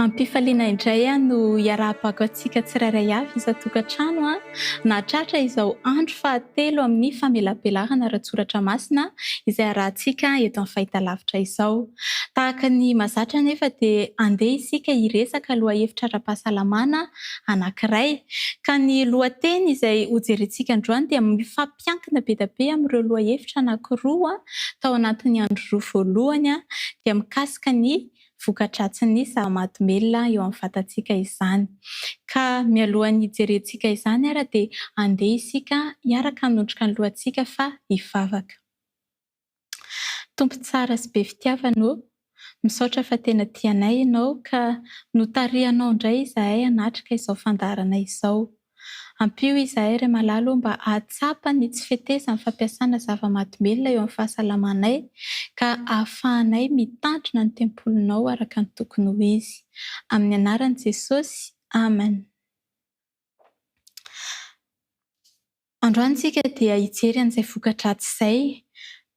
Ampifaliana indray no iarahapako antsika tsirairay avy isan-tokantrano na tratra izao andro fahatelo amin'ny famelabelarana ara-tsoratra masina izay arahantsika eto amin'ny fahitalavitra izao. Tahaka ny mahazatra nefa dia andeha isika hiresaka lohahevitra ara-pahasalamana anankiray. Ka ny lohateny izay hojerentsika androany dia mifampiankina be dia be amin'ireo lohahevitra anankiroa tao anatin'ny andro roa voalohany dia mikasika ny voka-dratsin'ny zava-mahadomelina eo amin'ny vatantsika izany. Ka mialohan'ny hijerentsika izany ara dia andeha isika hiaraka hanondrika ny lohantsika fa hivavaka. Tompo tsara sy be fitiavanao, misaotra fa tena tianay ianao ka notarihanao indray izahay hanatrika izao fandaharana izao. Ampio izahay ray malalo mba ahatsapa ny tsy fetezany fampiasana zava-mahadomelina eo amin'ny fahasalamanay ka ahafahanay mitandrina ny tempolinao araka ny tokony ho izy. Amin'ny anaran'i Jesosy, amen. Androany isika dia hijery an'izay voka-dratsy izay.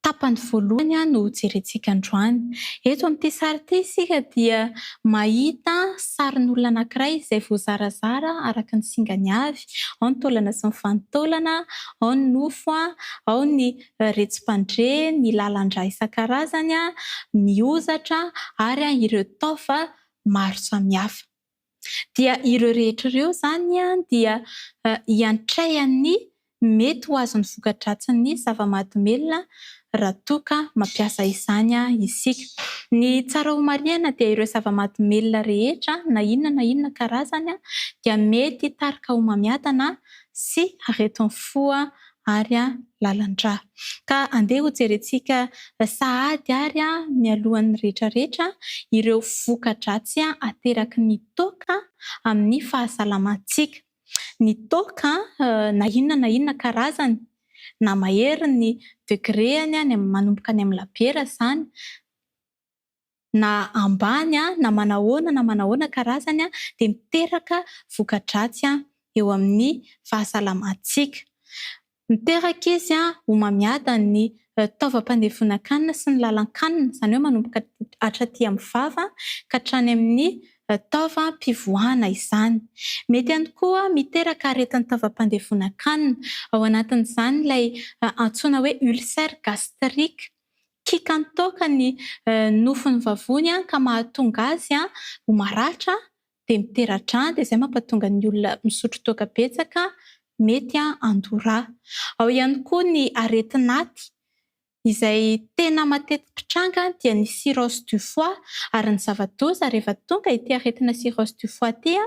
Tapany voalohany no jerentsika androany. Eto amin'ity sary ity isika dia mahita sarin'olona anankiray izay voazarazara araka ny singany avy. Ao ny taolana sy ny vanitaolana, ao ny nofo, ao ny retsim-pandre, ny lalan-drà isan-karazany, ny hozatra ary ireo taova maro samihafa. Dia ireo rehetra ireo izany dia hiantraikany mety ho azon'ny voka-dratsin'ny zava-mahadomelina raha toa ka mampiasa izany isika. Ny tsara homariana dia ireo zava-mahadomelina rehetra na inona karazany dia mety hitarika homamiadana sy aretin'ny fo ary lalan-drà. Ka andeha ho jerentsika sahady ary mialohan'ny rehetrarehetra ireo voka-dratsy ateraky ny toaka amin'ny fahasalamantsika. Ny toaka na inona karazany, na mahery ny degréany manomboka any amin'ny labiera izany, na ambany na manahoana karazany dia miteraka voka-dratsy eo amin'ny fahasalamantsika. Miteraka izy homamiada ny taovam-pandevonan-kanina sy ny lalan-kanina, izany hoe manomboka hatraty amin'ny vava ka hatrany amin'ny taovam-pivoahana izany. Mety ihany koa miteraka aretin'ny taovam-pandevonan-kanina, ao anatin'izany ilay antsoina hoe ulcère gastrique. Kikan'ny toaka ny nofon'ny vavony ka mahatonga azy ho maratra dia miteratra dia izay mampatonga ny olona misotro toaka betsaka mety handoro rà. Ao ihany koa ny areti-naty izay tena matetika mpitranga dia ny cirrhose du foie ary ny zava-doza rehefa tonga ity aretina cirrhose du foie ity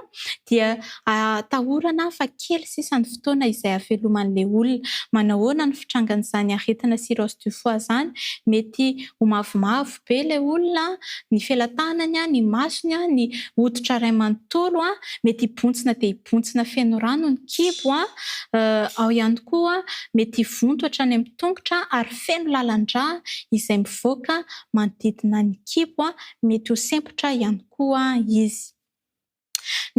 dia atahorana fa kely sisa ny fotoana izay haveloman'ilay olona. Manahoana ny fitrangan'izany aretina cirrhose du foie izany? Mety ho mavomavo be ilay olona, ny felatànany, ny masony, ny hoditra iray manontolo, mety hibontsina dia hibontsina feno rano ny kibo. Ao ihany koa mety hivonto hatrany amin'ny tongotra ary feno lalan-drà izay mivoaka manodidina ny kibo, mety ho sempotra ihany koa izy.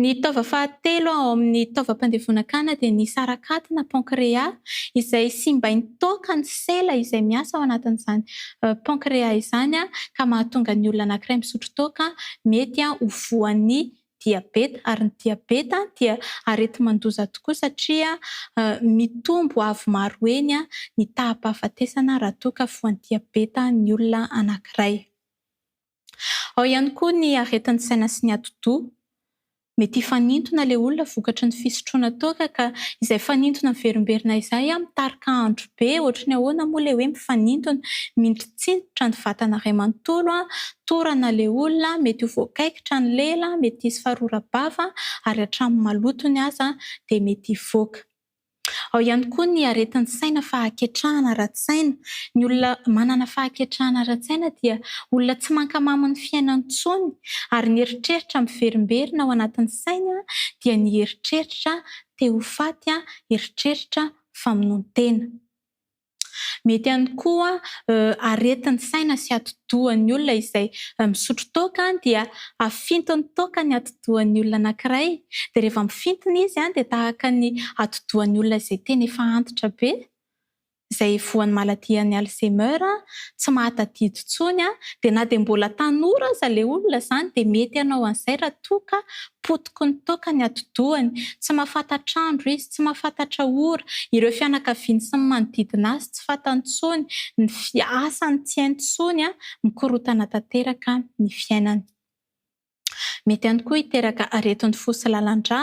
Ny taova fahatelo ao amin'ny taovam-pandevonan-kanina dia ny sarakaty na pancréas izay simbain'ny toaka ny sela izay miasa ao anatin'izany pancréas izany ka mahatonga ny olona anankiray misotro toaka mety ho voan'ny diabeta. Ary ny diabeta dia arety mandoza tokoa satria mitombo avy maro eny ny taham-pahafatesana raha toa ka voan'ny diabeta ny olona anankiray. Ao ihany koa ny aretin'ny saina sy ny ati-doha. Mety hifanintona ilay olona vokatry ny fisotroana toaka ka izay fanintona miverimberina izay mitarika andro be. Ohatry ny ahoana moa ilay hoe mifanintona, mindrotsindrotra ny vatana iray manontolo, torana ilay olona, mety ho voakaikitra ny lela, mety hisy faharoram-bava ary hatramin'ny malotony aza dia mety hivoaka. Ao ihany koa ny aretin'ny saina fahaketrahana ara-tsaina. Ny olona manana fahaketrahana ara-tsaina dia olona tsy mankamamy ny fiainany intsony ary ny eritreritra miverimberina ao anatin'ny saina dia ny eritreritra te ho faty, eritreritra famonoan-tena. Mety ihany koa aretin'ny saina sy ati-dohan'ny olona izay misotro toaka dia afintony toaka ny ati-dohan'ny olona anankiray dia rehefa mifintona izy dia tahaka ny ati-dohan'ny olona izay tena efa antitra be izay voan'ny maladian'ny Alzheimer tsy mahatadidy intsony dia na dia mbola tanora aza ilay olona izany dia mety hanao an'izay raha toa ka potiky ny toaka ny atidohany. Tsy mahafantatra andro izy, tsy mahafantatra ora. Ireo fianakaviany sy ny manodidina azy tsy fantany intsony. Ny asany tsy hainy intsony mikorotana tanteraka ny fiainany. Mety ihany koa hiteraka aretin'ny fo sy lalan-drà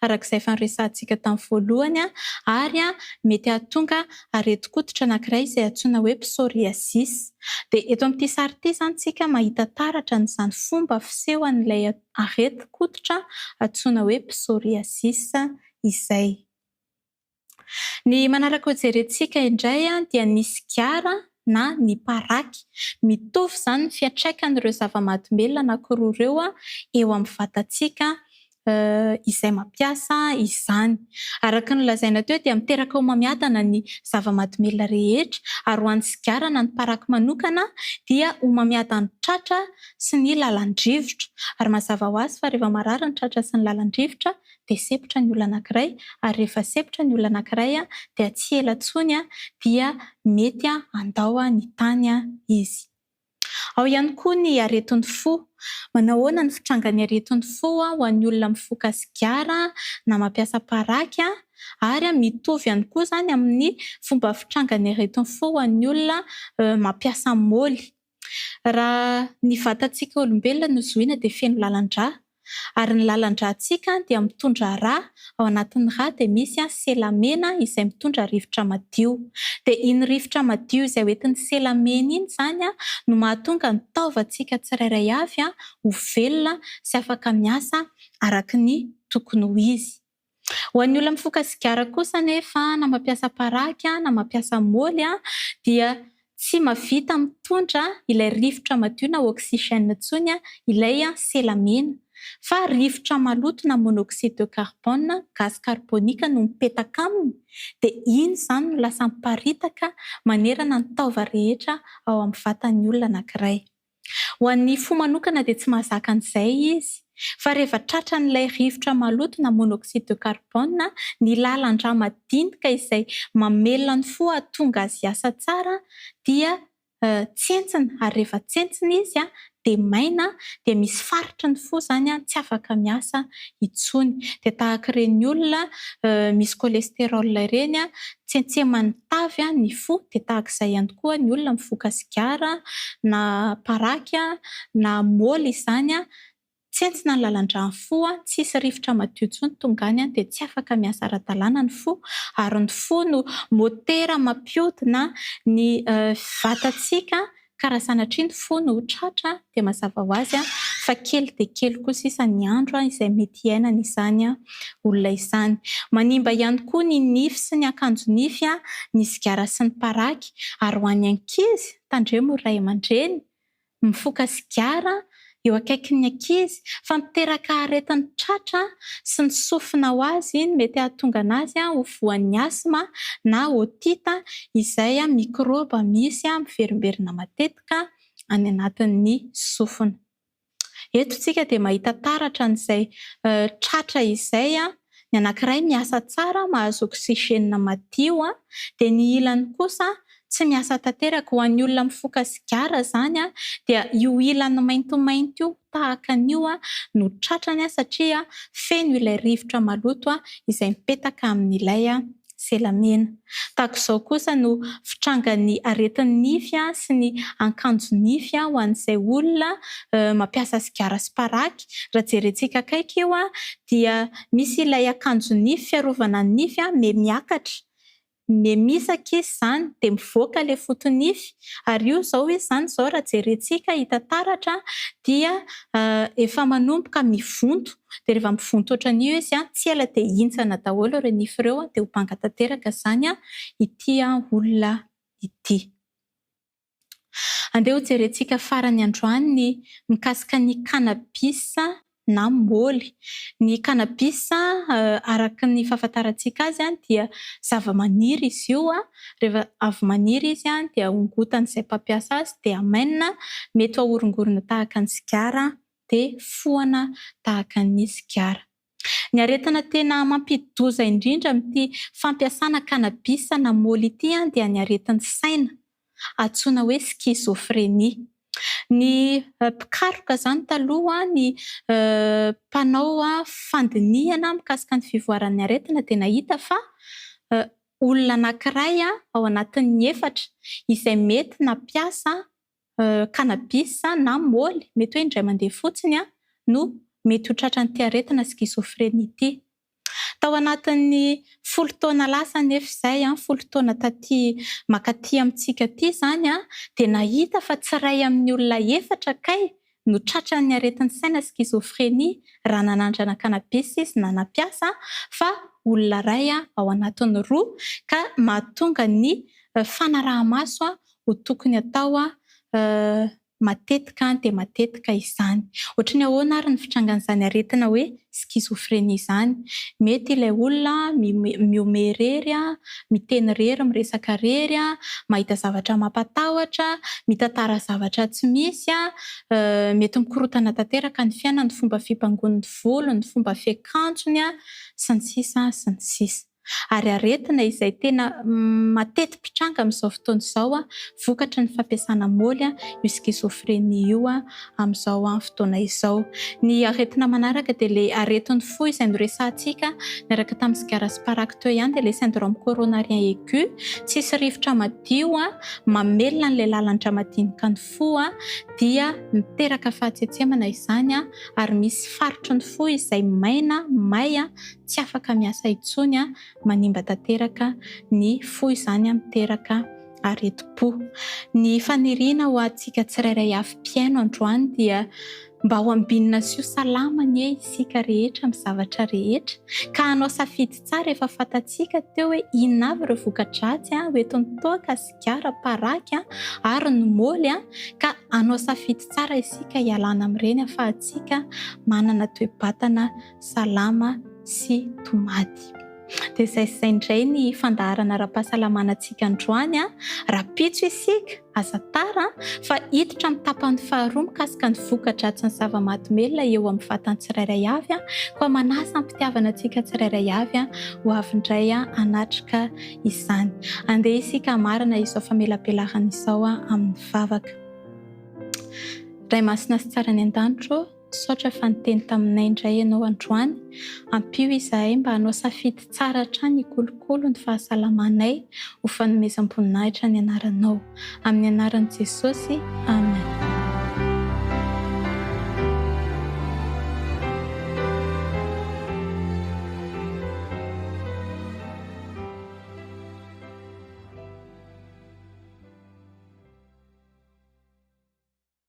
arak'izay efa niresahantsika tamin'ny voalohany ary mety hahatonga areti-koditra anankiray izay antsoina hoe psoriasis. Dia eto amin'ity sary ity izany tsika mahita taratra n'izany fomba fisehoan'ilay areti-koditra antsoina hoe psoriasis izay. Ny manaraka ho jerentsika indray dia ny sigara na ny paraky. Mitovy izany ny fiantraikan'ireo zava-mahadomelina anankiroa ireo eo amin'ny vatantsika izay mampiasa izany. Araka ny lazaina teo dia miteraka homamiadana ny zava-mahadomelina rehetra ary ho an'ny sigara na ny paraky manokana dia homamiadan'ny tratra sy ny lalan-drivotra. Ary mazava ho azy fa rehefa marary ny tratra sy ny lalan-drivotra dia sepotra ny olona anankiray ary rehefa sepotra ny olona anankiray dia tsy ela intsony dia mety handao ny tany izy. Ao ihany koa ny aretin'ny fo. Manao ahoana ny fitrangan'ny aretin'ny fo ho an'ny olona mifoka sigara na mampiasa paraky ary mitovy ihany koa izany amin'ny fomba fitrangan'ny aretin'ny fo ho an'ny olona mampiasa môly. Raha ny vatantsika olombelona no zohina dia feno lalan-drà ary ny lalan-dràntsika dia mitondra rà. Ao anatin'ny rà dia misy selamena izay mitondra rivotra madio. Dia iny rivotra madio izay hoentin'ny selamena iny izany no mahatonga ny taovantsika tsirairay avy ho velona sy afaka miasa araka ny tokony ho izy. Ho an'ny olona mifoka sigara kosa nefa na mampiasa paraky na mampiasa môly dia tsy mahavita mitondra ilay rivotra madio na oxygène intsony ilay selamena. Fa rivotra maloto na monoxyde de carbone, gaz carbonika no mipetaka aminy dia iny izany no lasa miparitaka manerana ny taova rehetra ao amin'ny vatan'ny olona anankiray. Ho an'ny fo manokana dia tsy mahazaka an'izay izy. Fa rehefa tratran'ilay rivotra maloto na monoxyde de carbone, ny lalan-drà madinika izay mamelona ny fo hahatonga azy hiasa tsara dia tsentsina ary rehefa tsentsina izy dia maina dia misy faritry ny fo izany tsy afaka miasa intsony. Dia tahaka ireny olona misy cholestérol ireny tsentsemany tavy ny fo dia tahak'izay ihany koa ny olona mifoka sigara na paraky na môly izany tsentsina ny lalan-drà ny fo tsisy rivotra madio intsony tonga any dia tsy afaka miasa ara-dalàna ny fo ary ny fo no motera mampiodina ny vatantsika ka raha sanatria ny fo no tratra dia mazava ho azy fa kely dia kely kosa isan'ny andro izay mety hiainana izany olona izany. Manimba ihany koa ny nify sy ny akanjo nify ny sigara sy ny paraky ary ho an'ny ankizy tandremo ray aman-dreny mifoka sigara eo akaikin'ny ankizy fa miteraka aretin'ny tratra sy ny sofina ho azy ny mety hahatonga anazy ho voan'ny asma na otita izay mikrôba misy miverimberina matetika any anatin'ny sofina. Eto tsika dia mahita taratra n'izay tratra izay ny anankiray miasa tsara mahazo oxygène madio dia ny ilany kosa tsy miasa tanteraka. Ho an'ny olona mifoka sigara izany dia io ilany maintimainty io tahaka an'io no tratrany satria feno ilay rivotra maloto izay mipetaka amin'ilay selamena. Tahak'izao kosa no fitrangan'ny aretin'ny nify sy ny akanjo nify ho an'izay olona mampiasa sigara sy paraky. Raha jerentsika akaiky io dia misy ilay akanjo nify fiarovana ny nify miakatra. Memisaka izy izany dia mivoaka ilay foto-nify ary io izao izy izany izao raha jerentsika hita taratra dia efa manomboka mivonto. Dia rehefa mivonto ohatran'io izy tsy ela dia hintsana daholo ireo nify ireo dia ho banga tanteraka izany ity olona ity. Andeha ho jerentsika farany androany ny mikasika ny cannabis na môly. Ny cannabis araka ny fahafantarantsika azy dia zava-maniry izy io. Rehefa avy maniry izy dia ongotan'izay mpampiasa azy dia amainina, mety ahorongorona tahaka ny sigara dia foana tahaka ny sigara. Ny aretina tena mampidoza indrindra amin'ity fampiasana kanabisa na moly ity dia ny aretin'ny saina, antsoina hoe schizophrenie. Ny mpikaroka zany taloha ny mpanao fandinihana mikasika ny fivoaran'ny aretina dia nahita fa olona anankiray ao anatin'ny 4 izay mety nampiasa kanabisa na moly, mety hoe indray mandeha fotsiny no mety ho tratran'ity aretina schizophrenie ity. Tao anatin'ny 10 taona lasa nefa izay 10 taona taty makaty amintsika ty zany dia nahita fa tsy iray amin'ny olona 4 kay no tratran'ny aretin'ny saina schizophrenie raha nanandrana kanabisa izy na nampiasa, fa olona iray ao anatin'ny 2 ka mahatonga ny fanaraha-maso ho tokony atao matetika dia matetika izany. Ohatrany ahoana ary ny fitrangan'izany aretina hoe schizophrenie izany. Mety ilay olona mihomehy rery, miteny rery, miresaka rery, mahita zavatra mampatahotra, mitantara zavatra tsy misy, mety mikorotana tanteraka ny fiainany, ny fomba fibangon'ny volo, ny fomba fiakanjony sy ny sisa sy ny sisa. Ary aretina izay tena matety mpitranga amin'izao fotoana izao vokatry ny fampiasana moly io schizophrenie io amin'izao fotoana izao. Ny aretina manaraka dia ilay aretin'ny fo izay noresantsika niaraka tamin'ny sigara sy paraka teo ihany, dia ilay syndrome coronarien aigu, tsisy rivotra madio mamelona an'ilay lalan-dra madinika ny fo dia miteraka fahatsetsemana izany ary misy farotry ny fo izay maina, may, tsy afaka miasa intsony manimba tanteraka ny fo izany miteraka areti-po. Ny faniriana ho antsika tsirairay avy mpiaino androany dia mba ho ambinina sy ho salamany isika rehetra amin'ny zavatra rehetra, ka hanao safidy tsara efa fantatsika teo hoe inona avy ireo voka-dratsy hoentin'ny toaka, sigara, paraka ary ny moly, ka hanao safidy tsara isika hialana amin'ireny ahafahantsika manana toe-batana salama sy tomady. Dia izay indray ny fandaharana ara-pahasalamana antsika androany. Rapitso isika asa tara fa hiditra amin'ny tapany faharoa mikasika ny voka-dratsy ny zava-mahadomelina eo amin'ny vatany tsirairay avy, koa manasa ampitiavana antsika tsirairay avy ho avy indray hanatrika izany. Andeha isika marina izao famelabelahana izao amin'ny vavaka. Ray masina sy tsara ny an-danitro, saotra fa niteny taminay indray ianao androany, ampio izahay mba hanao safidy tsara hatrany hikolokolo ny fahasalamanay ho fanomezam-boninahitra ny anaranao. Amin'ny anaran'i Jesosy, amen.